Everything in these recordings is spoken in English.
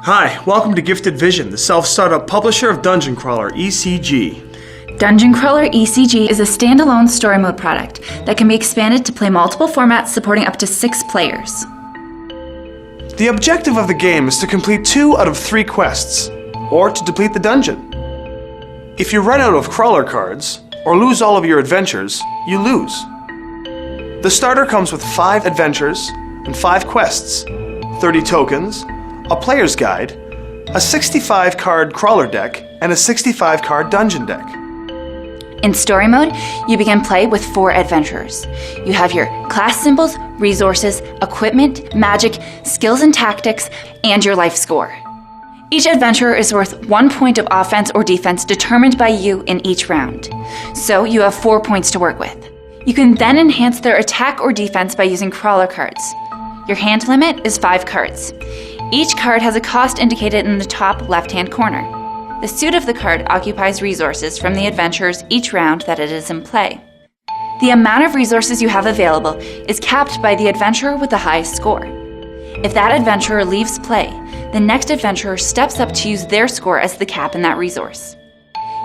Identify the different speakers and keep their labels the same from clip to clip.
Speaker 1: Hi, welcome to Gifted Vision, the self-startup publisher of Dungeon Crawler ECG.
Speaker 2: Dungeon Crawler ECG is a standalone story mode product that can be expanded to play multiple formats supporting up to 6 players.
Speaker 1: The objective of the game is to complete 2 out of 3 quests, or to deplete the dungeon. If you run out of crawler cards, or lose all of your adventures, you lose. The starter comes with 5 adventures and 5 quests, 30 tokens, a player's guide, a 65-card crawler deck, and a 65-card dungeon deck.
Speaker 2: In story mode, you begin play with 4 adventurers. You have your class symbols, resources, equipment, magic, skills and tactics, and your life score. Each adventurer is worth 1 point of offense or defense determined by you in each round. So you have 4 points to work with. You can then enhance their attack or defense by using crawler cards. Your hand limit is 5 cards. Each card has a cost indicated in the top left-hand corner. The suit of the card occupies resources from the adventurers each round that it is in play. The amount of resources you have available is capped by the adventurer with the highest score. If that adventurer leaves play, the next adventurer steps up to use their score as the cap in that resource.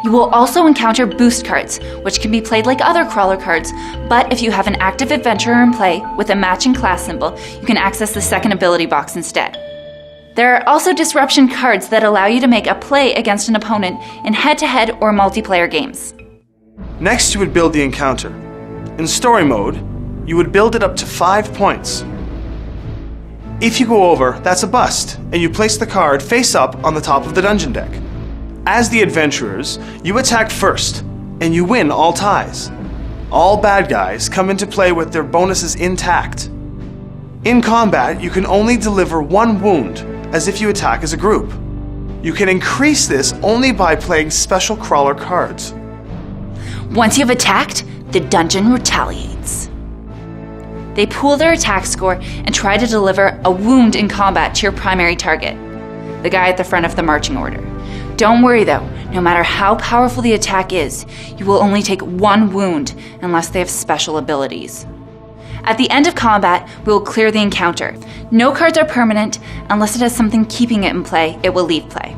Speaker 2: You will also encounter boost cards, which can be played like other crawler cards, but if you have an active adventurer in play with a matching class symbol, you can access the second ability box instead. There are also disruption cards that allow you to make a play against an opponent in head-to-head or multiplayer games.
Speaker 1: Next, you would build the encounter. In story mode, you would build it up to 5 points. If you go over, that's a bust, and you place the card face up on the top of the dungeon deck. As the adventurers, you attack first, and you win all ties. All bad guys come into play with their bonuses intact. In combat, you can only deliver 1 wound, as if you attack as a group. You can increase this only by playing special crawler cards.
Speaker 2: Once you've attacked, the dungeon retaliates. They pool their attack score and try to deliver a wound in combat to your primary target, the guy at the front of the marching order. Don't worry though, no matter how powerful the attack is, you will only take 1 wound unless they have special abilities. At the end of combat, we will clear the encounter. No cards are permanent. Unless it has something keeping it in play, it will leave play.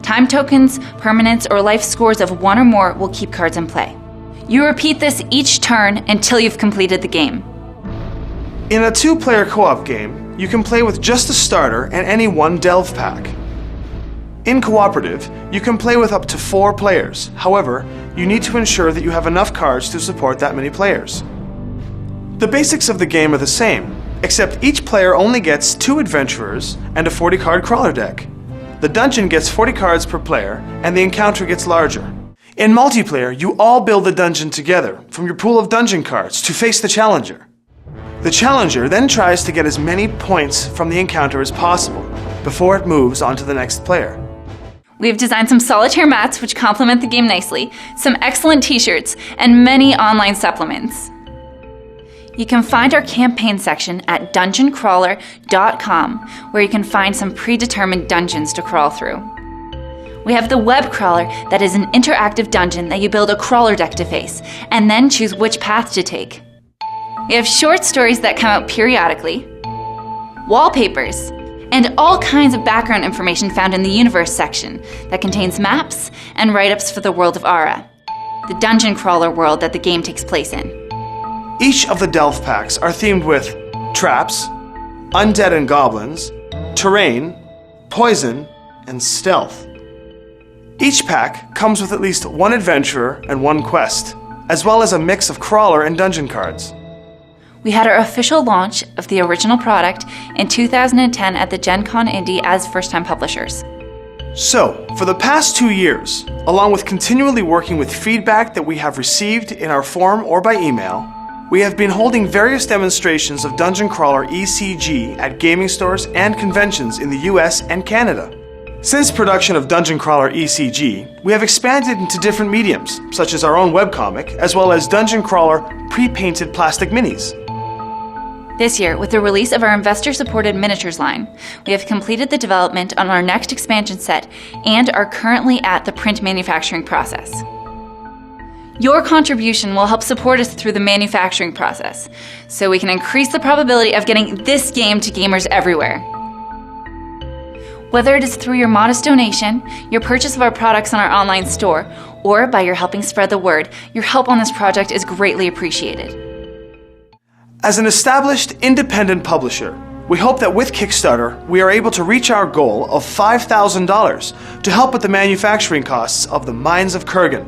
Speaker 2: Time tokens, permanents, or life scores of 1 or more will keep cards in play. You repeat this each turn until you've completed the game.
Speaker 1: In a 2-player co-op game, you can play with just a starter and any 1 delve pack. In cooperative, you can play with up to 4 players. However, you need to ensure that you have enough cards to support that many players. The basics of the game are the same, except each player only gets 2 adventurers and a 40-card crawler deck. The dungeon gets 40 cards per player, and the encounter gets larger. In multiplayer, you all build the dungeon together from your pool of dungeon cards to face the challenger. The challenger then tries to get as many points from the encounter as possible before it moves on to the next player.
Speaker 2: We have designed some solitaire mats which complement the game nicely, some excellent t-shirts, and many online supplements. You can find our campaign section at dungeoncrawler.com, where you can find some predetermined dungeons to crawl through. We have the web crawler that is an interactive dungeon that you build a crawler deck to face, and then choose which path to take. We have short stories that come out periodically, wallpapers, and all kinds of background information found in the universe section that contains maps and write-ups for the world of Ara, the dungeon crawler world that the game takes place in.
Speaker 1: Each of the delve packs are themed with traps, undead and goblins, terrain, poison, and stealth. Each pack comes with at least 1 adventurer and 1 quest, as well as a mix of crawler and dungeon cards.
Speaker 2: We had our official launch of the original product in 2010 at the Gen Con Indy as first-time publishers.
Speaker 1: So, for the past 2 years, along with continually working with feedback that we have received in our forum or by email, we have been holding various demonstrations of Dungeon Crawler ECG at gaming stores and conventions in the US and Canada. Since production of Dungeon Crawler ECG, we have expanded into different mediums, such as our own webcomic, as well as Dungeon Crawler pre-painted plastic minis.
Speaker 2: This year, with the release of our investor-supported miniatures line, we have completed the development on our next expansion set and are currently at the print manufacturing process. Your contribution will help support us through the manufacturing process, so we can increase the probability of getting this game to gamers everywhere. Whether it is through your modest donation, your purchase of our products on our online store, or by your helping spread the word, your help on this project is greatly appreciated.
Speaker 1: As an established independent publisher, we hope that with Kickstarter, we are able to reach our goal of $5,000 to help with the manufacturing costs of the Mines of Khurgan.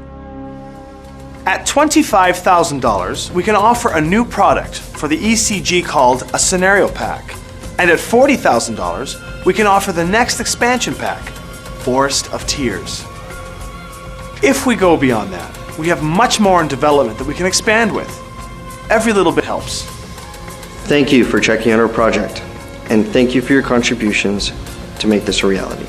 Speaker 1: At $25,000, we can offer a new product for the ECG called a Scenario Pack. And at $40,000, we can offer the next expansion pack, Forest of Tears. If we go beyond that, we have much more in development that we can expand with. Every little bit helps.
Speaker 3: Thank you for checking out our project, and thank you for your contributions to make this a reality.